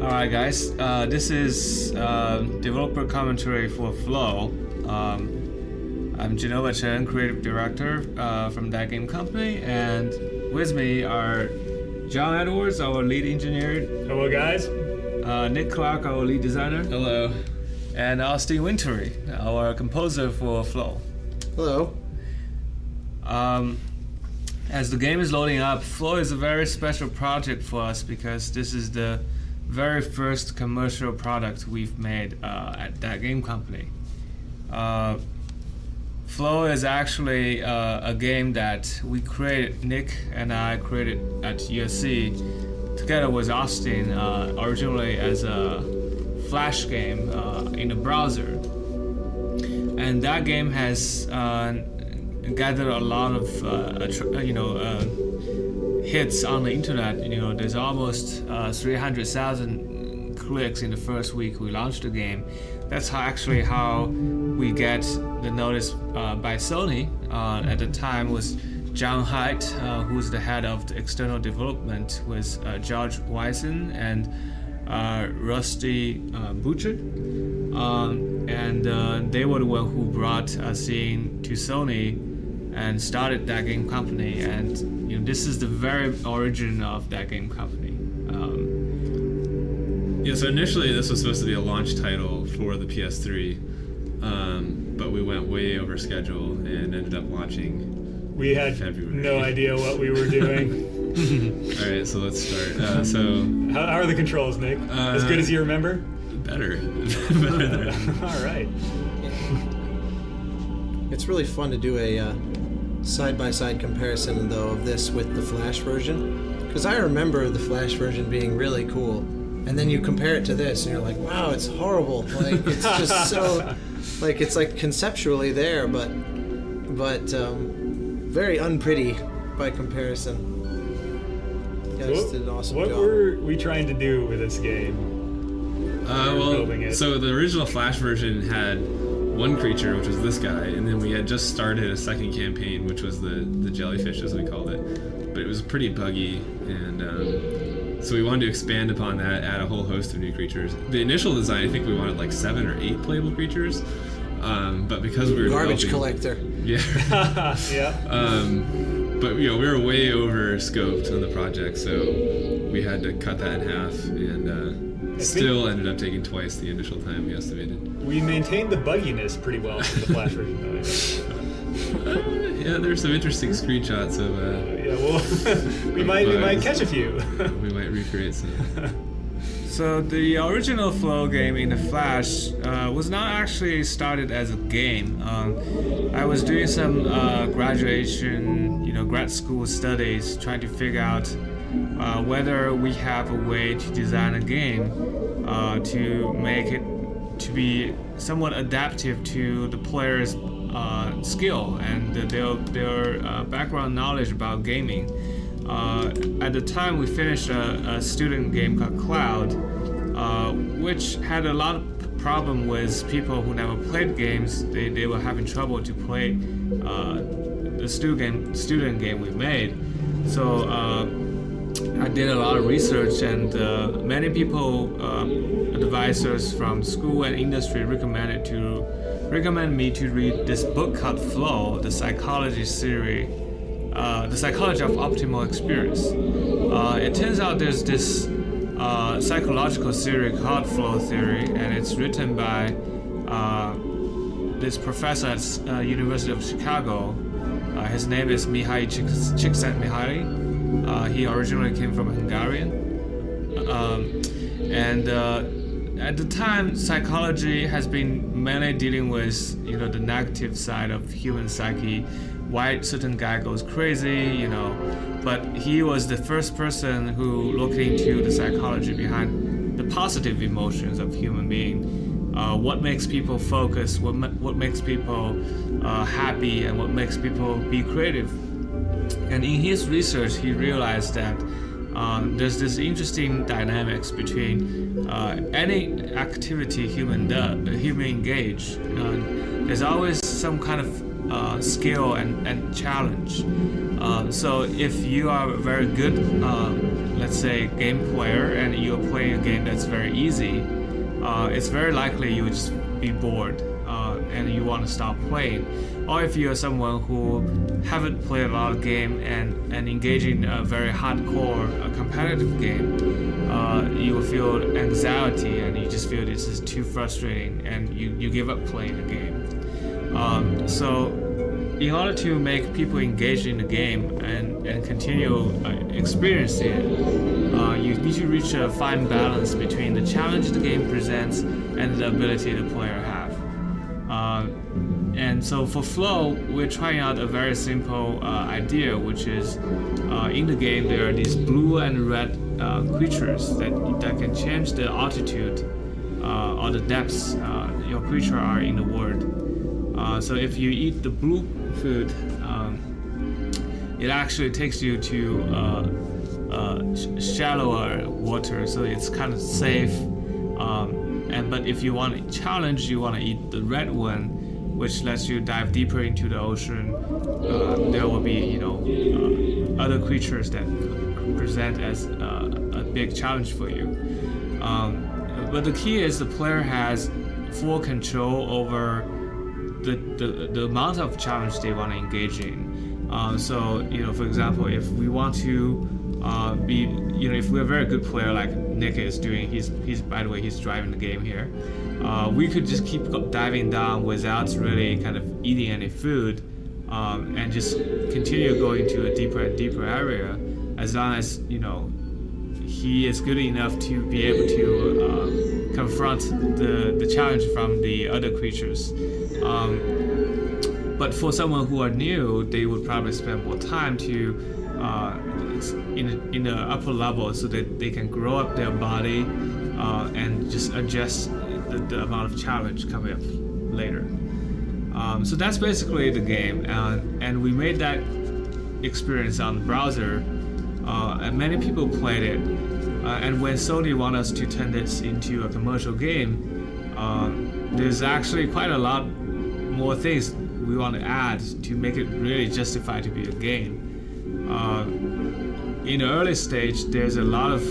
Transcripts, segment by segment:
Alright guys, this is developer commentary for flOw. I'm Genova Chen, creative director from that game company, and with me are John Edwards, our lead engineer. Hello guys. Nick Clark, our lead designer. Hello. And Austin Wintery, our composer for flOw. Hello. As the game is loading up, flOw is a very special project for us because this is the very first commercial product we've made at that game company. flOw is actually a game that we created, Nick and I created at USC together with Austin, originally as a Flash game in a browser. And that game has gathered a lot of hits on the internet. There's almost 300,000 clicks in the first week we launched the game. That's how we get the notice by Sony. At the time was John Haidt, who's the head of the external development, with George Wyson and Rusty Butcher. And they were the one who brought us in to Sony and started that game company. And this is the very origin of that game company. So initially this was supposed to be a launch title for the PS3, but we went way over schedule and ended up launching. We had February. No idea what we were doing. All right, so let's start. How are the controls, Nick? As good as you remember? Better than All right. It's really fun to do a side-by-side comparison, though, of this with the Flash version. Because I remember the Flash version being really cool. And then you compare it to this, and you're like, wow, it's horrible. Like, it's just so... Like, it's like conceptually there, but very unpretty by comparison. You guys did an awesome job. What were we trying to do with this game? Building it? So the original Flash version had one creature, which was this guy, and then we had just started a second campaign, which was the jellyfish, as we called it. But it was pretty buggy, and so we wanted to expand upon that, add a whole host of new creatures. The initial design, I think we wanted like 7 or 8 playable creatures, but because we were garbage collector. Yeah. Yeah. But we were way over scoped on the project, so we had to cut that in half, and still ended up taking twice the initial time we estimated. We maintained the bugginess pretty well from the Flash version, though. Yeah, there's some interesting screenshots of. We might catch a few. We might recreate some. So the original flOw game in the Flash was not actually started as a game. I was doing some grad school studies, trying to figure out whether we have a way to design a game to make it to be somewhat adaptive to the player's skill and their background knowledge about gaming. At the time, we finished a student game called Cloud, which had a lot of problem with people who never played games. They were having trouble to play the student game we made. So I did a lot of research, and many people, advisors from school and industry, recommend me to read this book called flOw, the psychology theory. The psychology of optimal experience. It turns out there's this psychological theory called flOw theory, and it's written by this professor at University of Chicago. His name is Mihai Csikszentmihalyi. He originally came from Hungarian. At the time, psychology has been mainly dealing with the negative side of human psyche. Why certain guy goes crazy, but he was the first person who looked into the psychology behind the positive emotions of human being. What makes people focus, what makes people happy, and what makes people be creative. And in his research, he realized that there's this interesting dynamics between any activity human engage. There's always some kind of skill and challenge. So if you are very good let's say, game player and you're playing a game that's very easy, it's very likely you would just be bored and you want to stop playing. Or if you're someone who haven't played a lot of game and engaging in a very hardcore competitive game, you will feel anxiety and you just feel this is too frustrating and you give up playing the game. So in order to make people engage in the game and continue experiencing it, you need to reach a fine balance between the challenge the game presents and the ability the player have. And so for flOw, we're trying out a very simple idea, which is in the game there are these blue and red creatures that can change the altitude or the depths your creature are in the world. So if you eat the blue food, it actually takes you to shallower water, so it's kind of safe. But if you want a challenge, you want to eat the red one, which lets you dive deeper into the ocean. There will be, other creatures that present as a big challenge for you. But the key is the player has full control over the amount of challenge they want to engage in. So, for example, if we want to if we're a very good player like Nick is doing, he's by the way, he's driving the game here. We could just keep diving down without really kind of eating any food, and just continue going to a deeper and deeper area, as long as he is good enough to be able to confront the challenge from the other creatures. But for someone who are new, they would probably spend more time to in the upper level so that they can grow up their body and just adjust the amount of challenge coming up later. So that's basically the game, and we made that experience on the browser, and many people played it. And when Sony wanted us to turn this into a commercial game, there's actually quite a lot more things we want to add to make it really justify to be a game. In the early stage, there's a lot of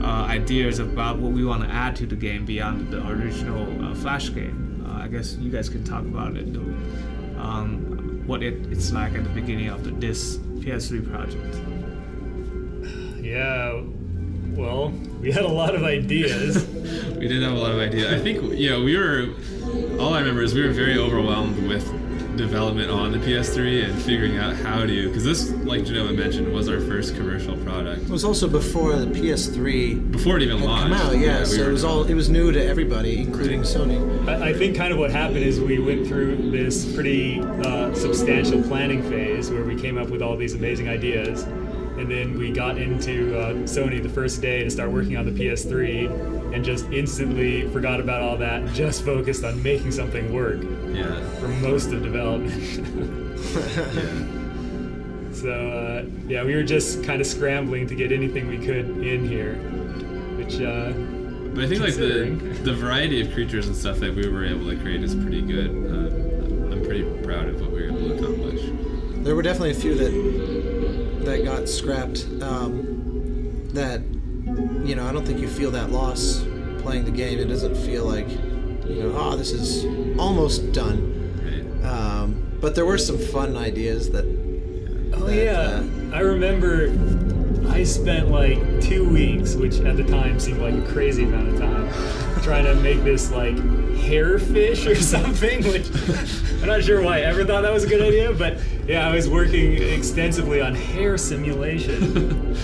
ideas about what we want to add to the game beyond the original Flash game. I guess you guys can talk about it, what it's like at the beginning of this PS3 project. Yeah, well, we had a lot of ideas. We did have a lot of ideas. I think, all I remember is we were very overwhelmed with development on the PS3 and figuring out how to, because this, like Genova mentioned, was our first commercial product. It was also before the PS3 before it even had launched. come out, so it was new to everybody, including Sony. I think kind of what happened is we went through this pretty substantial planning phase where we came up with all these amazing ideas, and then we got into Sony the first day to start working on the PS3 and just instantly forgot about all that and just focused on making something work. Yeah. For most of development. Yeah. So we were just kind of scrambling to get anything we could in here, which but I think like the variety of creatures and stuff that we were able to create is pretty good. I'm pretty proud of what we were able to accomplish. There were definitely a few that got scrapped, that I don't think you feel that loss playing the game. It doesn't feel like this is almost done. Right. But there were some fun ideas that I remember I spent like 2 weeks, which at the time seemed like a crazy amount of time, trying to make this like hairfish or something, which I'm not sure why I ever thought that was a good idea, but yeah, I was working extensively on hair simulation.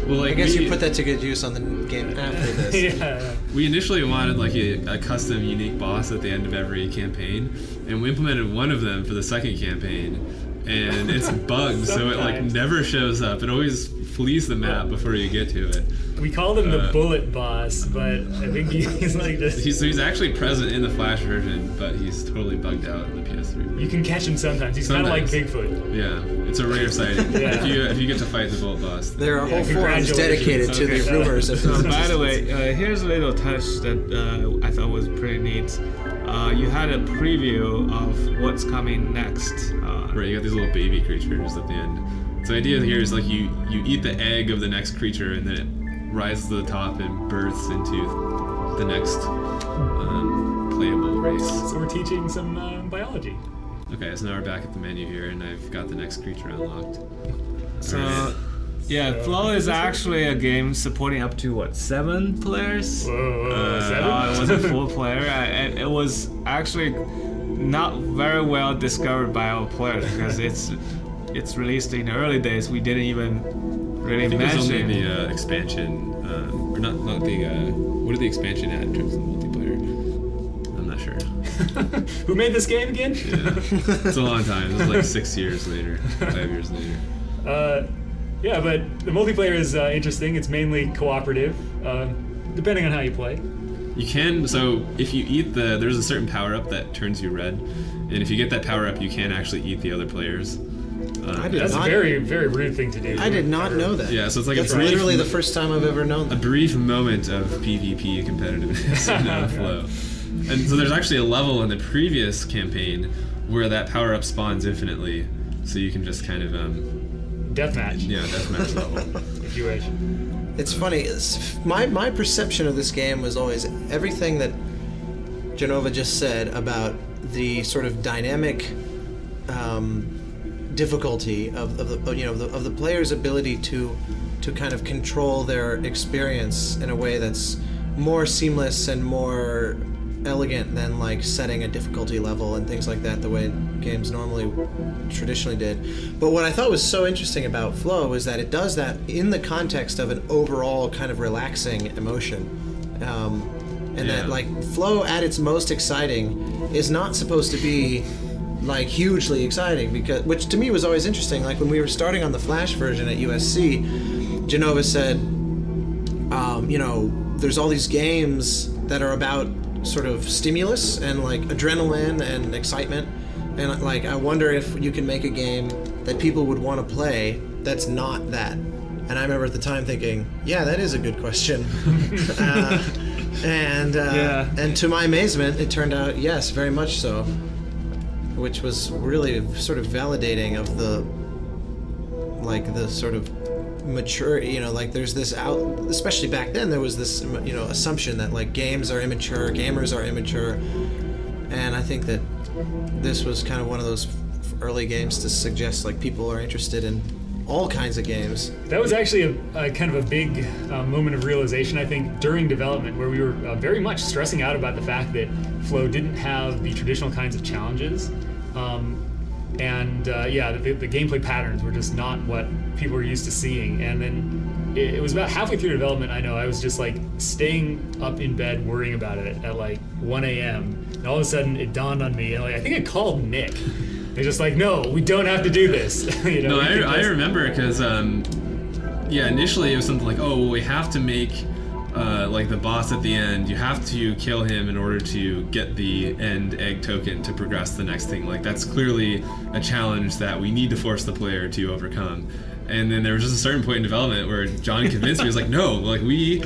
Well, like, I guess you put that to good use on the game after this. Yeah. We initially wanted like a custom unique boss at the end of every campaign, and we implemented one of them for the second campaign, and it's bugged, so it like never shows up. It always flees the map before you get to it. We called him the bullet boss, but I think he's like just... He's actually present in the Flash version, but he's totally bugged out in the PS3. You can catch him sometimes. He's kind of like Bigfoot. Yeah, it's a rare sighting. Yeah. If you get to fight the bullet boss. There are whole forums dedicated to the rumors of this. By the way, here's a little touch that I thought was pretty neat. You had a preview of what's coming next. Right, you got these little baby creatures at the end. So the idea here is like you eat the egg of the next creature, and then it rises to the top and births into the next playable race. So we're teaching some biology. Okay, so now we're back at the menu here, and I've got the next creature unlocked. So, Alright. yeah, flOw is actually a game supporting up to 7 players. Whoa, 7? It was a full player, and it was actually not very well discovered by our players because it's released in the early days. We didn't even really I think it was mention only the expansion, or not the. What did the expansion add in terms of multiplayer? I'm not sure. Who made this game again? Yeah, it's a long time. It was like 6 years later, 5 years later. Yeah, but the multiplayer is interesting. It's mainly cooperative, depending on how you play. You can, so if you eat there's a certain power up that turns you red, and if you get that power up, you can actually eat the other players. That's a very, very rude thing to do. I did not know that. Yeah, so it's like That's a brief, literally the first time I've ever known a that. brief moment of PvP competitiveness in flOw. And so there's actually a level in the previous campaign where that power up spawns infinitely, so you can just kind of Deathmatch, yeah, deathmatch level. if you wish. It's funny. My perception of this game was always everything that Genova just said about the sort of dynamic difficulty of the player's ability to kind of control their experience in a way that's more seamless and more elegant than like setting a difficulty level and things like that the way games normally traditionally did. But what I thought was so interesting about flOw is that it does that in the context of an overall kind of relaxing emotion, and that like flOw at its most exciting is not supposed to be like hugely exciting, because which to me was always interesting. Like when we were starting on the Flash version at USC, Genova said, there's all these games that are about sort of stimulus and like adrenaline and excitement, and like I wonder if you can make a game that people would want to play that's not that. And I remember at the time thinking, yeah, that is a good question. And to my amazement, it turned out yes, very much so, which was really sort of validating of the sort of mature, like there's this especially back then there was this assumption that like games are immature, gamers are immature, and I think that this was kind of one of those early games to suggest like people are interested in all kinds of games. That was actually a kind of a big moment of realization, I think, during development, where we were very much stressing out about the fact that flOw didn't have the traditional kinds of challenges. The gameplay patterns were just not what people were used to seeing. And then it was about halfway through development, I was just like staying up in bed worrying about it at like 1 a.m. And all of a sudden it dawned on me, and I think I called Nick. They're just like, no, we don't have to do this. No, I remember because, initially it was something like, oh, well, we have to make like the boss at the end, you have to kill him in order to get the end egg token to progress the next thing. Like that's clearly a challenge that we need to force the player to overcome. And then there was just a certain point in development where John convinced me, he was like, no, like we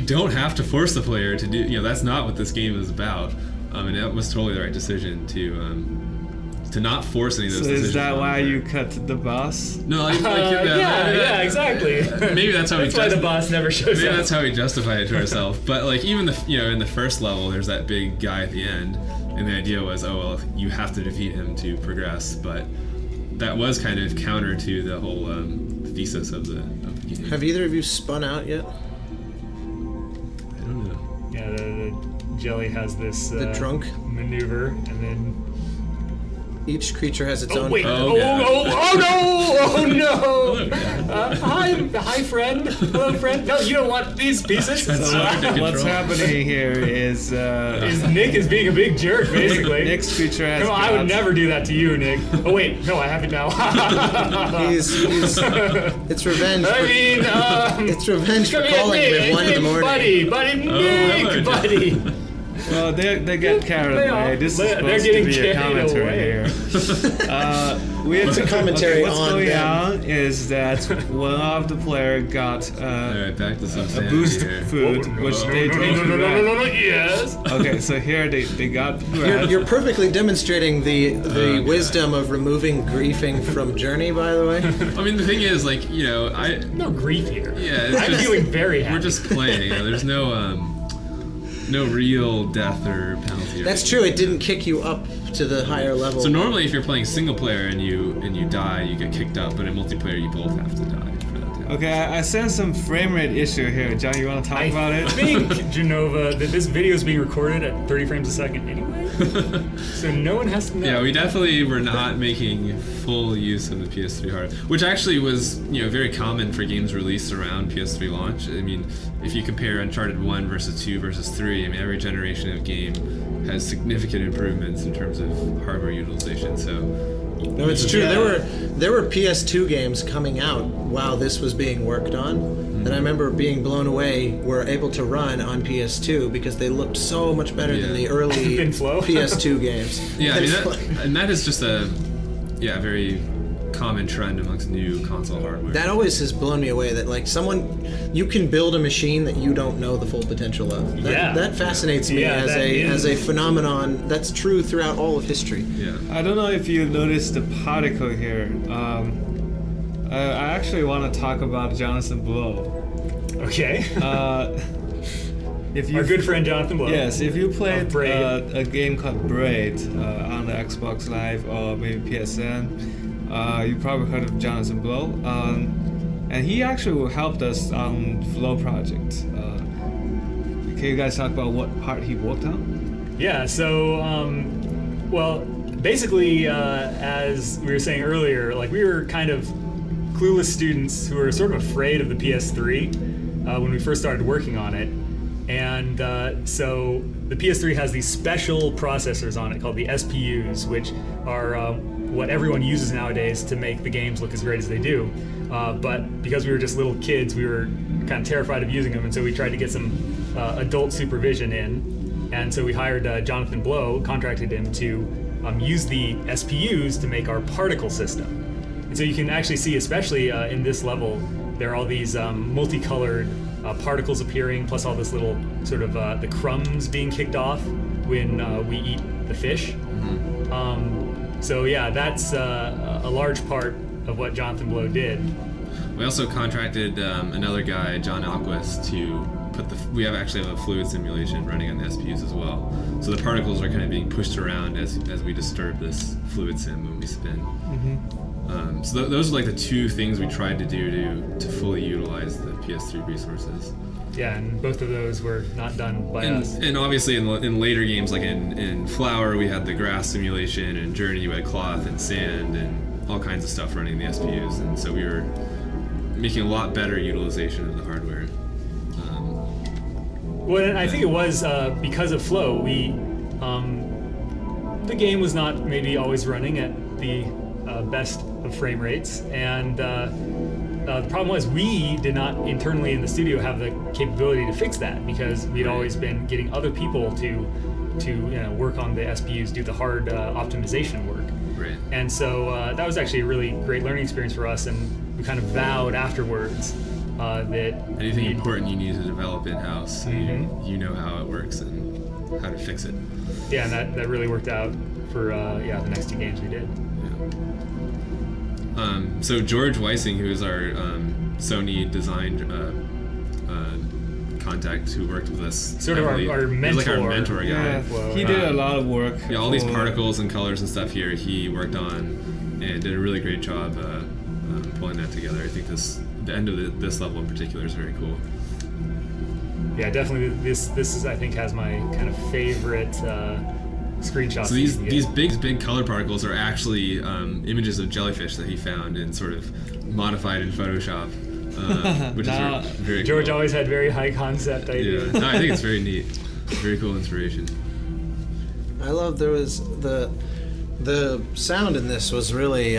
don't have to force the player to do, that's not what this game is about. And that was totally the right decision to not force any of those decisions. Is that why you cut the boss? No, exactly. Maybe that's how that's why the boss never shows maybe up. that's how we justify it to ourselves. But like even in the first level, there's that big guy at the end, and the idea was, oh well, you have to defeat him to progress. But that was kind of counter to the whole thesis of the game. Have either of you spun out yet? I don't know. Yeah, the jelly has this The drunk maneuver, and then each creature has its oh own. wait! Oh, Oh no! Hi, friend. Hello, friend. No, you don't want these pieces. What's happening here is Nick is being a big jerk, basically. Nick's creature has. Come on, I would never do that to you, Nick. Oh wait, no, I have it now. He's it's revenge. I mean, It's revenge for come here, calling Nick. him at 1 in the morning. Buddy, Nick, hello, buddy. Well, they get carried away. This is they're supposed getting to be a carried commentary away. here. It's a commentary what's on going them. on is that one of the player got All right, back to some a sanity boost here. food, which they take back. yes. Okay, so here they got You're perfectly demonstrating the Okay. wisdom of removing griefing from Journey, by the way. I mean, the thing is, like, you know, No grief here. yeah, it's I'm just, feeling very happy. we're just playing. You know, there's no real death or penalty. or That's anything. true. It didn't kick you up to the higher level. So normally, if you're playing single player and you die, you get kicked up. But in multiplayer, you both have to die for that to happen. Okay, I sense some frame rate issue here. John, you want to talk about I it? think, Genova, that this video is being recorded at 30 frames a second anyway. So no one has to know. Yeah, we definitely were not making full use of the PS3 hardware, which actually was, you know, very common for games released around PS3 launch. I mean, if you compare Uncharted 1 versus 2 versus 3, I mean, every generation of game has significant improvements in terms of hardware utilization. So, No, it's true. Yeah. There were PS2 games coming out while this was being worked on. And I remember being blown away. Were able to run on PS2 because they looked so much better than the early Than flOw? PS2 games. yeah, I mean, Than that, flOw. and that is just a very common trend amongst new console hardware. That always has blown me away. That like you can build a machine that you don't know the full potential of. That fascinates me Yeah, that as a is- phenomenon that's true throughout all of history. Yeah. I don't know if you noticed the particle here. I actually want to talk about Jonathan Blow. Okay. If you Our good friend Jonathan Blow. Yes, if you played Braid. a game called Braid on the Xbox Live or maybe PSN, you probably heard of Jonathan Blow. And he actually helped us on flOw project. Can you guys talk about what part he worked on? Yeah, so, well, basically, as we were saying earlier, like we were kind of clueless students who were sort of afraid of the PS3 when we first started working on it. And so the PS3 has these special processors on it called the SPUs, which are what everyone uses nowadays to make the games look as great as they do. But because we were just little kids, we were kind of terrified of using them, and so we tried to get some adult supervision in. And so we hired Jonathan Blow, contracted him to use the SPUs to make our particle system. And so you can actually see, especially in this level, there are all these multicolored particles appearing, plus all this little sort of the crumbs being kicked off when we eat the fish. So yeah, that's a large part of what Jonathan Blow did. We also contracted another guy, John Alquist, to we actually have a fluid simulation running on the SPUs as well. So the particles are kind of being pushed around as we disturb this fluid sim when we spin. So those are like the two things we tried to do to fully utilize the PS3 resources. Yeah, and both of those were not done by us. And obviously in later games, like in Flower, we had the grass simulation, and Journey, we had cloth and sand and all kinds of stuff running the SPUs. And so we were making a lot better utilization of the hardware. Well, and I think it was because of flOw, the game was not maybe always running at the best of frame rates, and the problem was we did not internally in the studio have the capability to fix that because we'd always been getting other people to work on the SPUs, do the hard optimization work. Right. And so that was actually a really great learning experience for us, and we kind of vowed afterwards that Anything we'd- important you need to develop in-house, so you know how it works and how to fix it. Yeah, and that really worked out for the next two games we did. So George Weissing, who is our Sony design contact, who worked with us, Sort of heavily. our He was like our mentor. mentor guy. Yeah, FlOw, he did a lot of work. Yeah, all these for- particles and colors and stuff here he worked on and did a really great job pulling that together. I think the end of this level in particular is very cool. Yeah, definitely. This is, I think, has my kind of favorite screenshots. So that you can get. these big color particles are actually images of jellyfish that he found and sort of modified in Photoshop, which Now, is very George cool. always had very high concept Yeah, ideas. no, I think it's very neat. Very cool inspiration. I love there was the sound in this was really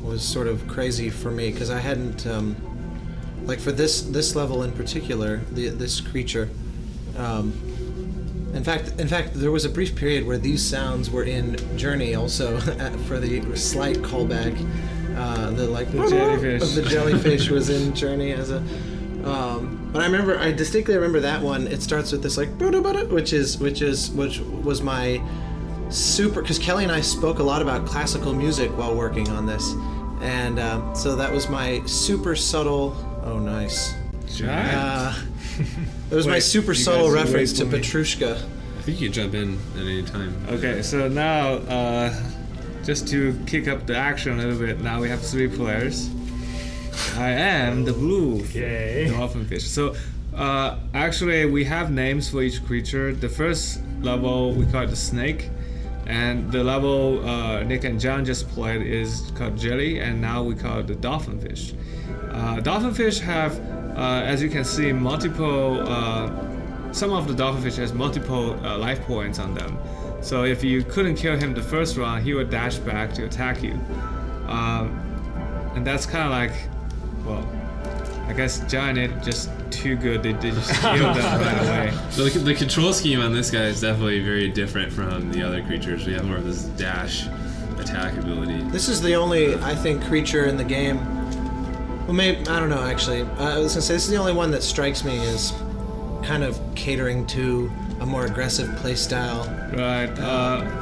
was sort of crazy for me because I hadn't like for this level in particular this creature In fact, there was a brief period where these sounds were in Journey also for the slight callback. The jellyfish of the jellyfish was in Journey as a. But I distinctly remember that one. It starts with this like which was my super, because Kelly and I spoke a lot about classical music while working on this, and so that was my super subtle. Oh, nice. It was my super subtle reference to Petrushka. I think you can jump in at any time. Okay, so now, just to kick up the action a little bit, now we have 3 players. I am the blue dolphin fish. So, actually, we have names for each creature. The first level, we call it the snake. And the level Nick and John just played is called jelly, and now we call it the dolphin fish. Dolphin fish have, as you can see, multiple. Some of the dolphin fish has multiple life points on them. So if you couldn't kill him the first round, he would dash back to attack you. And that's kind of like, well, I guess John ain't just too good. They just killed them right away. So the control scheme on this guy is definitely very different from the other creatures. We have more of this dash attack ability. This is the only, I think, creature in the game. Well, maybe, I don't know, actually. I was going to say, this is the only one that strikes me as kind of catering to a more aggressive playstyle. Right.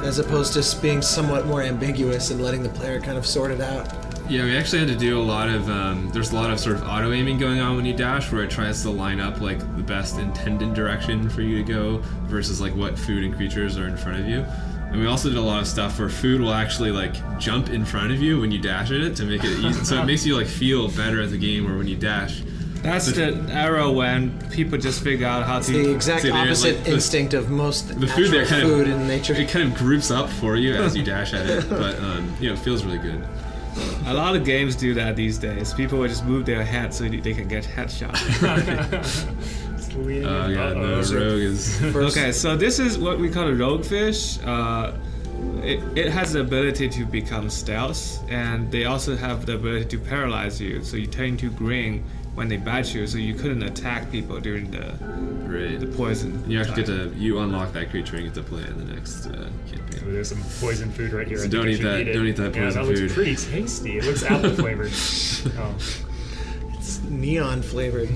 As opposed to being somewhat more ambiguous and letting the player kind of sort it out. Yeah, we actually had to do a lot of, there's a lot of sort of auto-aiming going on when you dash, where it tries to line up like the best intended direction for you to go versus like what food and creatures are in front of you. And we also did a lot of stuff where food will actually like jump in front of you when you dash at it to make it easy. So it makes you like feel better at the game, or when you dash. That's the era when people just figure out how to. The exact opposite like, instinct of most the food there kind food of, in nature. It kind of groups up for you as you dash at it, but it feels really good. A lot of games do that these days. People will just move their head so they can get headshots. Oh yeah, the rogue is. Okay, so this is what we call a rogue fish. It has the ability to become stealth, and they also have the ability to paralyze you. So you turn to green when they bite you, so you couldn't attack people during the poison. And you actually you unlock that creature and get to play it in the next campaign. So there's some poison food right here. So don't eat that. Don't eat that poison that food. looks pretty tasty. It looks apple flavored. It's neon flavored.